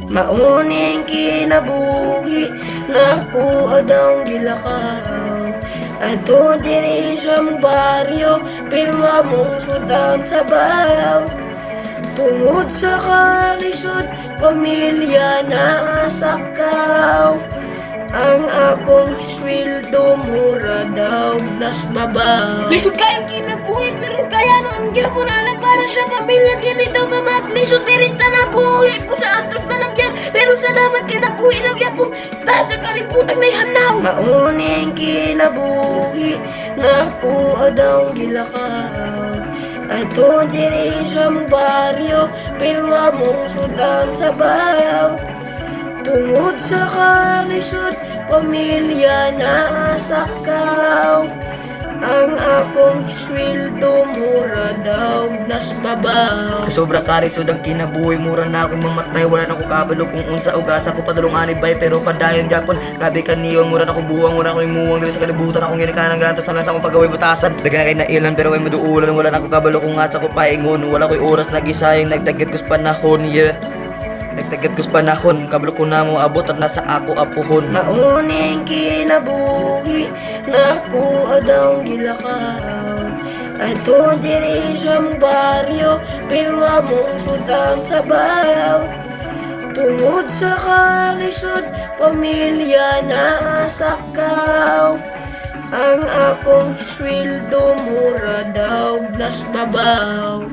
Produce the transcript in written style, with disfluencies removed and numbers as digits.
Mauning kinabuhi nakuha daw gilakaw. Ato diri sa mong baryo pero among sudan sa bayaw. Tungod sa kalisod pamilya na asakaw. Ang akong sweldo mura daw nas babaw. Lisod kayong kinabuhi pero kaya nang gyapon na para sa pamilya dili daw ka maglisod diri na buhi po sa antos na lang yan. Pero salamat kinabuhi ng gyapon ta sa kalibutan na hanaw. Mauning kinabuhi nakuha daw gilakaw. Ato diri sa mong baryo pero among sudan sa bayaw. Tungod sa kalisod, pamilya na asakaw. Ang akong sweldo mura daw nas babaw. Kasobra kalisod ang kinabuhi, mura na akong mamatay. Wala na ko kabalo kung unsa ugasa ko padulong anibay. Pero padayon gyapon, gabi kaniyon. Mura na ko buwang, mura ko imuwang diri sa kalibutan. Akong ginikanan ganto sa lang sa akong pagaway butasan. Dagan na kay nailan pero way maduulan. Wala na ko kabalo kung asa ko paingon. Wala ko'y oras nagisayang, nagdagit ko sa panahon, yeah. Nagtagat ko sa panahon, kabalo ko na mo abot at nasa ako apuhon. Mauning kinabuhi nakuha daw gilakaw. Ato diri sa mong baryo pero among sudan sa bayaw. Tungod sa kalisod pamilya na asakaw. Ang akong sweldo mura daw nas babaw.